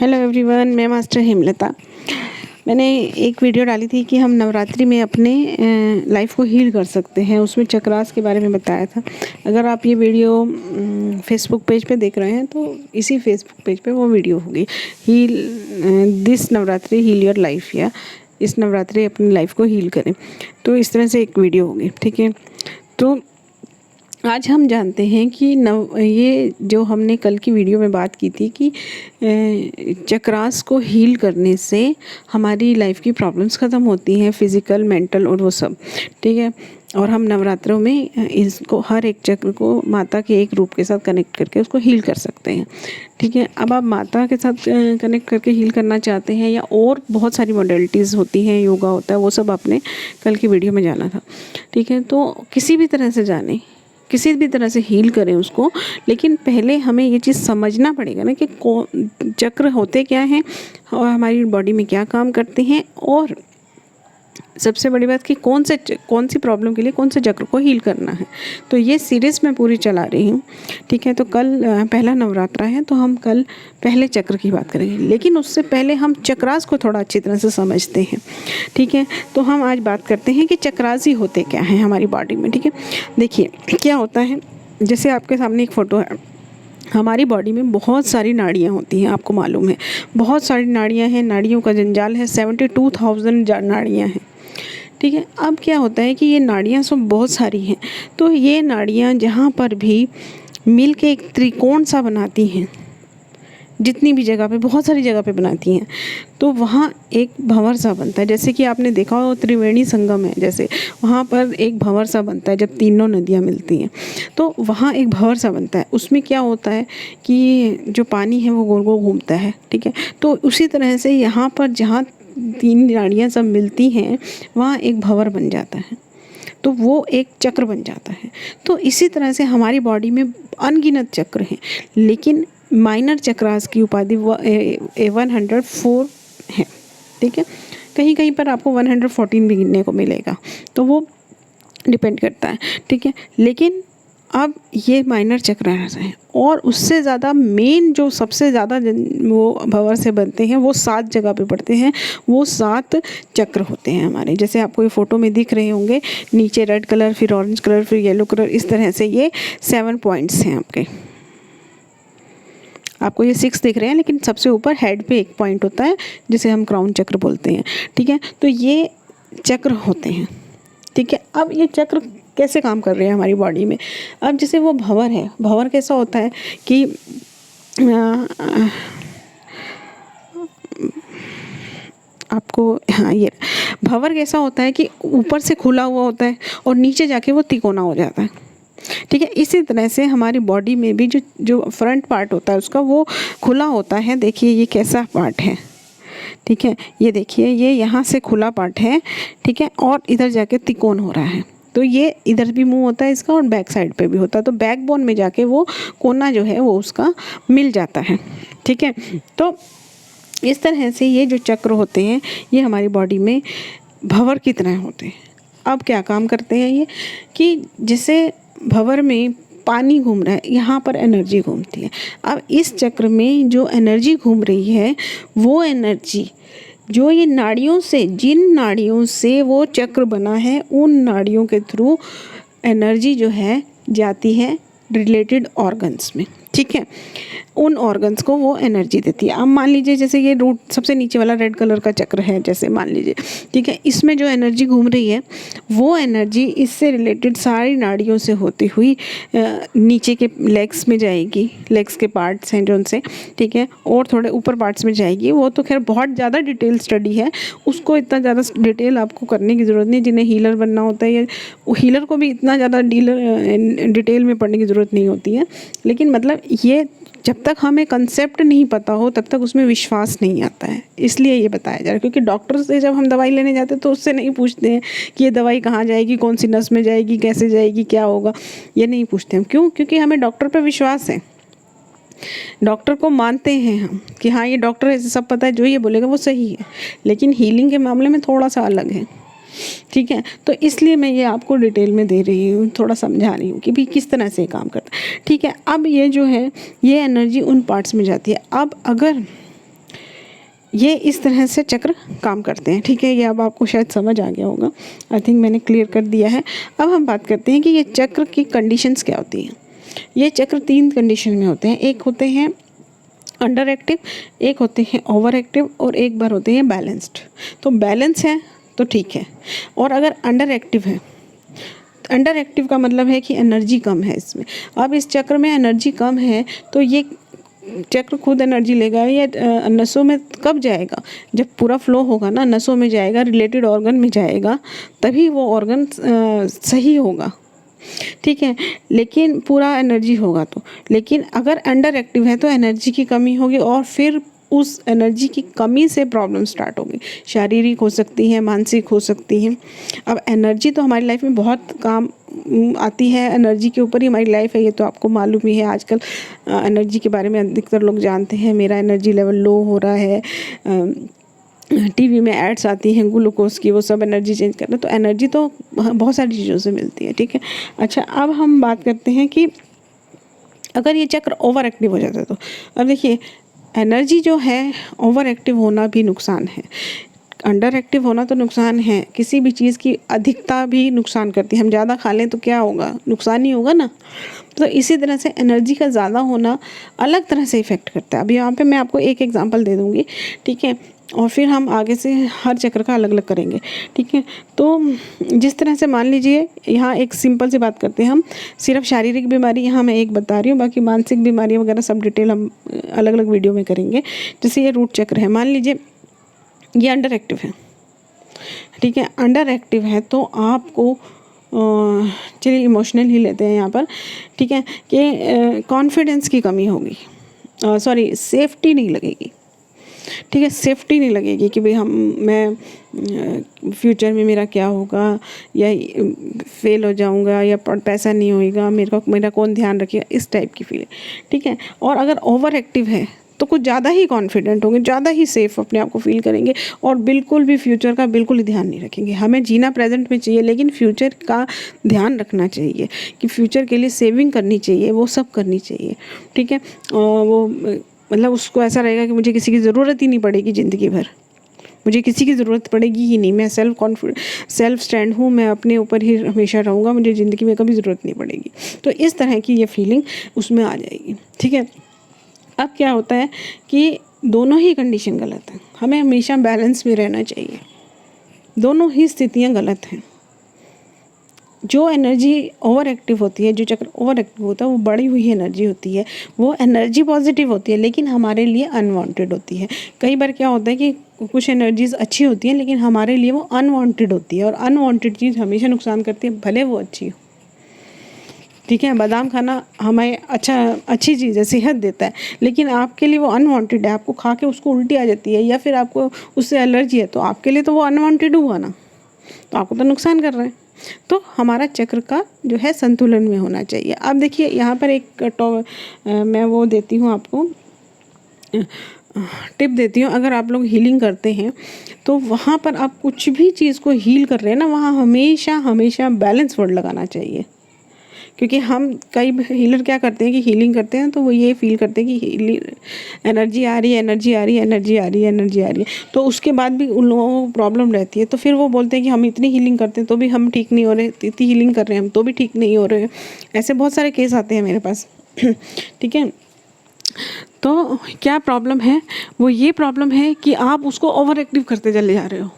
Hello everyone, मैं master Hemlata. मैंने एक वीडियो डाली थी कि हम नवरात्रि में अपने लाइफ को हील कर सकते हैं। उसमें चक्रास के बारे में बताया था। अगर आप ये वीडियो फेसबुक पेज पे देख रहे हैं तो इसी फेसबुक पेज पे वो वीडियो होगी, heal this Navratri heal your life, या इस नवरात्रि अपनी लाइफ को हील करें। तो इस तरह से एक वीडियो होगी, ठीक है। तो आज हम जानते हैं कि ये जो हमने कल की वीडियो में बात की थी कि चक्रास को हील करने से हमारी लाइफ की प्रॉब्लम्स ख़त्म होती हैं, फिज़िकल, मेंटल और वो सब, ठीक है। और हम नवरात्रों में इसको, हर एक चक्र को माता के एक रूप के साथ कनेक्ट करके उसको हील कर सकते हैं, ठीक है। अब आप माता के साथ कनेक्ट करके हील करना चाहते हैं या और बहुत सारी मॉडलिटीज़ होती हैं, योगा होता है, वो सब आपने कल की वीडियो में जाना था, ठीक है। तो किसी भी तरह से जाने, किसी भी तरह से हील करें उसको, लेकिन पहले हमें ये चीज़ समझना पड़ेगा ना कि चक्र होते क्या हैं और हमारी बॉडी में क्या काम करते हैं, और सबसे बड़ी बात कि कौन सी प्रॉब्लम के लिए कौन से चक्र को हील करना है। तो ये सीरीज़ मैं पूरी चला रही हूँ, ठीक है। तो कल पहला नवरात्रा है, तो हम कल पहले चक्र की बात करेंगे, लेकिन उससे पहले हम चक्रास को थोड़ा अच्छी तरह से समझते हैं, ठीक है। तो हम आज बात करते हैं कि चक्रास ही होते क्या हैं हमारी बॉडी में, ठीक है। देखिए क्या होता है, जैसे आपके सामने एक फ़ोटो है। हमारी बॉडी में बहुत सारी नाड़ियाँ होती हैं, आपको मालूम है, बहुत सारी नाड़ियाँ हैं, नाड़ियों का जंजाल है, 72,000 नाड़ियाँ हैं, ठीक है। अब क्या होता है कि ये नाड़ियाँ सब बहुत सारी हैं, तो ये नाड़ियाँ जहाँ पर भी मिल के एक त्रिकोण सा बनाती हैं, जितनी भी जगह पे, बहुत सारी जगह पे बनाती हैं, तो वहाँ एक भंवर सा बनता है। जैसे कि आपने देखा हो त्रिवेणी संगम है, जैसे वहाँ पर एक भंवर सा बनता है जब तीनों नदियाँ मिलती हैं, तो वहाँ एक भंवर सा बनता है। उसमें क्या होता है कि जो पानी है वो गोल गोल घूमता है, ठीक है। तो उसी तरह से यहाँ पर जहाँ तीन नाड़ियाँ सब मिलती हैं वहाँ एक भंवर बन जाता है, तो वो एक चक्र बन जाता है। तो इसी तरह से हमारी बॉडी में अनगिनत चक्र हैं, लेकिन माइनर चक्रास की उपाधि 104 है, ठीक है। कहीं कहीं पर आपको 114 भी गिनने को मिलेगा, तो वो डिपेंड करता है, ठीक है। लेकिन अब ये माइनर चक्रास हैं, और उससे ज़्यादा मेन जो सबसे ज़्यादा वो भंवर से बनते हैं वो 7 जगह पे पड़ते हैं। वो 7 चक्र होते हैं हमारे, जैसे आपको ये फ़ोटो में दिख रहे होंगे, नीचे रेड कलर, फिर ऑरेंज कलर, फिर येलो कलर, इस तरह से ये 7 पॉइंट्स हैं आपके। आपको ये 6 दिख रहे हैं, लेकिन सबसे ऊपर हेड पे एक पॉइंट होता है जिसे हम क्राउन चक्र बोलते हैं, ठीक है। तो ये चक्र होते हैं, ठीक है। अब ये चक्र कैसे काम कर रहे हैं हमारी बॉडी में। अब जैसे वो भंवर है, भंवर कैसा होता है कि आपको, हाँ, ये भंवर कैसा होता है कि ऊपर से खुला हुआ होता है और नीचे जाके वो तिकोना हो जाता है, ठीक है। इसी तरह से हमारी बॉडी में भी जो फ्रंट पार्ट होता है उसका वो खुला होता है। देखिए ये कैसा पार्ट है, ठीक है। ये देखिए ये यहाँ से खुला पार्ट है, ठीक है, और इधर जाके तिकोन हो रहा है। तो ये इधर भी मुंह होता है इसका और बैक साइड पे भी होता है, तो बैक बोन में जाके वो कोना जो है वो उसका मिल जाता है, ठीक है। तो इस तरह से ये जो चक्र होते हैं ये हमारी बॉडी में भंवर की तरह होते हैं। अब क्या काम करते हैं ये कि जैसे भंवर में पानी घूम रहा है, यहाँ पर एनर्जी घूमती है। अब इस चक्र में जो एनर्जी घूम रही है वो एनर्जी जो ये नाड़ियों से, जिन नाड़ियों से वो चक्र बना है, उन नाड़ियों के थ्रू एनर्जी जो है जाती है रिलेटेड ऑर्गन्स में, ठीक है। उन ऑर्गन्स को वो एनर्जी देती है। अब मान लीजिए जैसे ये रूट सबसे नीचे वाला रेड कलर का चक्र है, जैसे मान लीजिए, ठीक है, इसमें जो एनर्जी घूम रही है वो एनर्जी इससे रिलेटेड सारी नाड़ियों से होती हुई नीचे के लेग्स में जाएगी, लेग्स के पार्ट्स हैं जो उनसे, ठीक है, और थोड़े ऊपर पार्ट्स में जाएगी। वो तो खैर बहुत ज़्यादा डिटेल स्टडी है, उसको इतना ज़्यादा डिटेल आपको करने की ज़रूरत नहीं। जिन्हें हीलर बनना होता है, या हीलर को भी इतना ज़्यादा डिटेल में पढ़ने की ज़रूरत नहीं होती है, लेकिन मतलब ये जब तक हमें कंसेप्ट नहीं पता हो तब तक उसमें विश्वास नहीं आता है, इसलिए ये बताया जा रहा है। क्योंकि डॉक्टर से जब हम दवाई लेने जाते हैं तो उससे नहीं पूछते हैं कि ये दवाई कहाँ जाएगी, कौन सी नस में जाएगी, कैसे जाएगी, क्या होगा, ये नहीं पूछते हम। क्यों? क्योंकि हमें डॉक्टर पे विश्वास है, डॉक्टर को मानते हैं हम कि हाँ ये डॉक्टर है, सब पता है, जो ये बोलेगा वो सही है। लेकिन हीलिंग के मामले में थोड़ा सा अलग है, ठीक है। तो इसलिए मैं ये आपको डिटेल में दे रही हूँ, थोड़ा समझा रही हूँ कि भी किस तरह से काम करता है, ठीक है। अब ये जो है ये एनर्जी उन पार्ट्स में जाती है। अब अगर ये इस तरह से चक्र काम करते हैं। ठीक है, ये अब आपको शायद समझ आ गया होगा। आई थिंक मैंने क्लियर कर दिया है। अब हम बात करते हैं कि ये चक्र की कंडीशंस क्या होती हैं। ये चक्र 3 कंडीशन में होते हैं। एक होते हैं अंडर एक्टिव, एक होते हैं ओवर एक्टिव और एक बार होते हैं बैलेंस्ड। तो बैलेंस है तो ठीक है, और अगर अंडर एक्टिव है, अंडर एक्टिव का मतलब है कि एनर्जी कम है इसमें। अब इस चक्र में एनर्जी कम है तो ये चक्र खुद एनर्जी लेगा या नसों में कब जाएगा? जब पूरा फ्लो होगा ना, नसों में जाएगा, रिलेटेड ऑर्गन में जाएगा, तभी वो ऑर्गन सही होगा। ठीक है, लेकिन पूरा एनर्जी होगा तो। लेकिन अगर अंडर एक्टिव है तो एनर्जी की कमी होगी और फिर उस एनर्जी की कमी से प्रॉब्लम स्टार्ट होगी। शारीरिक हो सकती है, मानसिक हो सकती है। अब एनर्जी तो हमारी लाइफ में बहुत काम आती है, एनर्जी के ऊपर ही हमारी लाइफ है, ये तो आपको मालूम ही है। आजकल एनर्जी के बारे में अधिकतर लोग जानते हैं। मेरा एनर्जी लेवल लो हो रहा है, टीवी में एड्स आती हैं ग्लूकोज की, वो सब एनर्जी चेंज करना। तो एनर्जी तो बहुत सारी चीज़ों से मिलती है। ठीक है, अच्छा अब हम बात करते हैं कि अगर ये चक्र ओवर एक्टिव हो जाता है तो। अब देखिए, एनर्जी जो है ओवर एक्टिव होना भी नुकसान है, अंडर एक्टिव होना तो नुकसान है। किसी भी चीज़ की अधिकता भी नुकसान करती है। हम ज़्यादा खा लें तो क्या होगा? नुकसान ही होगा ना। तो इसी तरह से एनर्जी का ज़्यादा होना अलग तरह से इफ़ेक्ट करता है। अभी यहाँ पे मैं आपको एक एग्जांपल दे दूँगी, ठीक है, और फिर हम आगे से हर चक्र का अलग अलग करेंगे। ठीक है, तो जिस तरह से मान लीजिए, यहाँ एक सिंपल सी बात करते हैं हम। सिर्फ शारीरिक बीमारी यहाँ मैं एक बता रही हूँ, बाकी मानसिक बीमारियाँ वगैरह सब डिटेल हम अलग अलग वीडियो में करेंगे। जैसे ये रूट चक्र है, मान लीजिए ये अंडर एक्टिव है। ठीक है, अंडर एक्टिव है तो आपको चलिए इमोशनल ही लेते हैं यहाँ पर। ठीक है, कि कॉन्फिडेंस की कमी होगी, सॉरी सेफ्टी नहीं लगेगी। ठीक है, सेफ्टी नहीं लगेगी कि भाई मैं फ्यूचर में मेरा क्या होगा, या फेल हो जाऊंगा, या पैसा नहीं होएगा, मेरा कौन ध्यान रखेगा, इस टाइप की फीलिंग। ठीक है, और अगर ओवर एक्टिव है तो कुछ ज़्यादा ही कॉन्फिडेंट होंगे, ज़्यादा ही सेफ अपने आप को फील करेंगे, और बिल्कुल भी फ्यूचर का बिल्कुल ही ध्यान नहीं रखेंगे। हमें जीना प्रेजेंट में चाहिए, लेकिन फ्यूचर का ध्यान रखना चाहिए कि फ्यूचर के लिए सेविंग करनी चाहिए, वो सब करनी चाहिए। ठीक है, वो मतलब उसको ऐसा रहेगा कि मुझे किसी की ज़रूरत ही नहीं पड़ेगी ज़िंदगी भर, मुझे किसी की ज़रूरत पड़ेगी ही नहीं, मैं सेल्फ स्टैंड हूँ, मैं अपने ऊपर ही हमेशा रहूँगा, मुझे ज़िंदगी में कभी ज़रूरत नहीं पड़ेगी। तो इस तरह की ये फीलिंग उसमें आ जाएगी। ठीक है, अब क्या होता है कि दोनों ही कंडीशन गलत हैं। हमें हमेशा बैलेंस में रहना चाहिए, दोनों ही स्थितियाँ गलत हैं। जो एनर्जी ओवर एक्टिव होती है, जो चक्र ओवर एक्टिव होता है, वो बढ़ी हुई एनर्जी होती है, वो एनर्जी पॉजिटिव होती है, लेकिन हमारे लिए अनवांटेड होती है। कई बार क्या होता है कि कुछ एनर्जीज अच्छी होती हैं, लेकिन हमारे लिए वो अनवांटेड होती है, और अनवांटेड चीज़ हमेशा नुकसान करती है, भले वो अच्छी हो। ठीक है, बादाम खाना हमें अच्छी चीज़ है, सेहत देता है, लेकिन आपके लिए वो अनवांटेड है, आपको खा के उसको उल्टी आ जाती है, या फिर आपको उससे एलर्जी है, तो आपके लिए तो वो अनवांटेड हुआ ना, तो आपको तो नुकसान कर रहे हैं। तो हमारा चक्र का जो है संतुलन में होना चाहिए। अब देखिए, यहाँ पर एक मैं वो देती हूँ आपको, टिप देती हूँ। अगर आप लोग हीलिंग करते हैं तो वहाँ पर आप कुछ भी चीज़ को हील कर रहे हैं ना, वहाँ हमेशा बैलेंस वर्ड लगाना चाहिए। क्योंकि हम कई हीलर क्या करते हैं कि हीलिंग करते हैं तो वो ये फील करते हैं कि एनर्जी आ रही है, तो उसके बाद भी उन लोगों को प्रॉब्लम रहती है। तो फिर वो बोलते हैं कि हम इतनी हीलिंग करते हैं तो भी हम ठीक नहीं हो रहे, इतनी हीलिंग कर रहे हैं हम तो भी ठीक नहीं हो रहे। ऐसे बहुत सारे केस आते हैं मेरे पास। ठीक है, तो क्या प्रॉब्लम है? वो ये प्रॉब्लम है कि आप उसको ओवर एक्टिव करते चले जा रहे हो।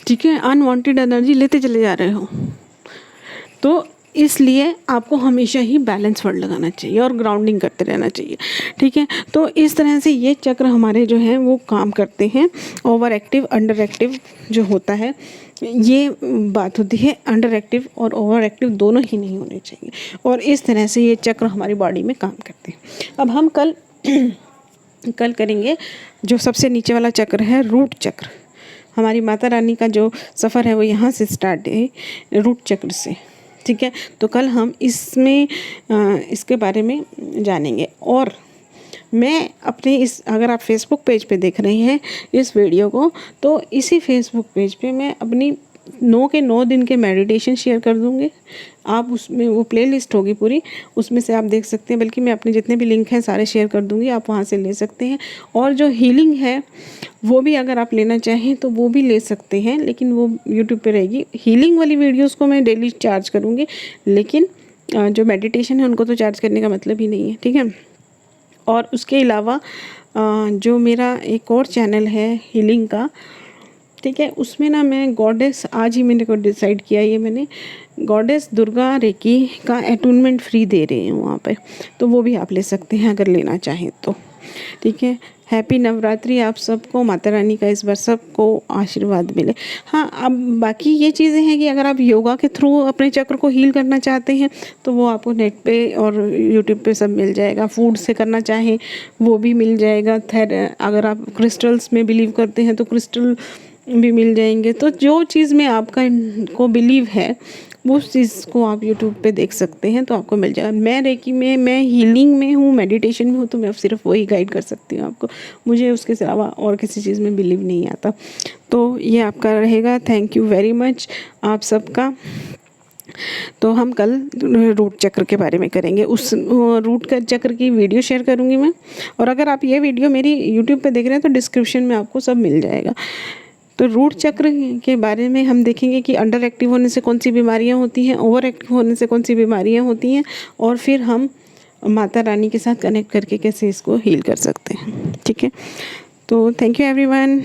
ठीक है, अनवांटेड एनर्जी लेते चले जा रहे हो। तो इसलिए आपको हमेशा ही बैलेंस वर्ड लगाना चाहिए और ग्राउंडिंग करते रहना चाहिए। ठीक है, तो इस तरह से ये चक्र हमारे जो हैं वो काम करते हैं। ओवर एक्टिव, अंडर एक्टिव जो होता है, ये बात होती है। अंडर एक्टिव और ओवर एक्टिव दोनों ही नहीं होने चाहिए, और इस तरह से ये चक्र हमारी बॉडी में काम करते हैं। अब हम कल करेंगे जो सबसे नीचे वाला चक्र है, रूट चक्र। हमारी माता रानी का जो सफ़र है वो यहाँ से स्टार्ट है, रूट चक्र से। ठीक है, तो कल हम इसके बारे में जानेंगे। और मैं अपने अगर आप फेसबुक पेज पे देख रहे हैं इस वीडियो को, तो इसी फेसबुक पेज पे मैं अपनी 9 के 9 दिन के मेडिटेशन शेयर कर दूँगी। आप उसमें वो प्लेलिस्ट होगी पूरी, उसमें से आप देख सकते हैं, बल्कि मैं अपने जितने भी लिंक हैं सारे शेयर कर दूँगी, आप वहाँ से ले सकते हैं। और जो हीलिंग है वो भी अगर आप लेना चाहें तो वो भी ले सकते हैं, लेकिन वो यूट्यूब पे रहेगी। हीलिंग वाली वीडियोज़ को मैं डेली चार्ज करूँगी, लेकिन जो मेडिटेशन है उनको तो चार्ज करने का मतलब ही नहीं है, ठीक है। और उसके अलावा जो मेरा एक और चैनल है हीलिंग का, ठीक है, उसमें ना मैं गॉडेस, आज ही मैंने को डिसाइड किया, ये मैंने गॉडेस दुर्गा रेकी का अटूनमेंट फ्री दे रही हूँ वहाँ पे, तो वो भी आप ले सकते हैं अगर लेना चाहें तो, ठीक है। हैप्पी नवरात्रि आप सबको, माता रानी का इस बार सबको आशीर्वाद मिले। हाँ, अब बाकी ये चीज़ें हैं कि अगर आप योगा के थ्रू अपने चक्र को हील करना चाहते हैं तो वो आपको नेट पे और यूट्यूब पे सब मिल जाएगा। फूड से करना चाहें वो भी मिल जाएगा। अगर आप क्रिस्टल्स में बिलीव करते हैं तो क्रिस्टल भी मिल जाएंगे। तो जो चीज़ में आपका को बिलीव है उस चीज़ को आप यूट्यूब पे देख सकते हैं, तो आपको मिल जाएगा। मैं रेकी में, मैं हीलिंग में हूँ, मेडिटेशन में हूँ, तो मैं सिर्फ वही गाइड कर सकती हूँ आपको। मुझे उसके अलावा और किसी चीज़ में बिलीव नहीं आता। तो ये आपका रहेगा। थैंक यू वेरी मच आप सबका। तो हम कल रूट चक्र के बारे में करेंगे, उस रूट का चक्र की वीडियो शेयर करूँगी मैं। और अगर आप ये वीडियो मेरी यूट्यूब पे देख रहे हैं तो डिस्क्रिप्शन में आपको सब मिल जाएगा। तो रूट चक्र के बारे में हम देखेंगे कि अंडर एक्टिव होने से कौन सी बीमारियां होती हैं, ओवर एक्टिव होने से कौन सी बीमारियां होती हैं, और फिर हम माता रानी के साथ कनेक्ट करके कैसे इसको हील कर सकते हैं, ठीक है। तो थैंक यू एवरीवन।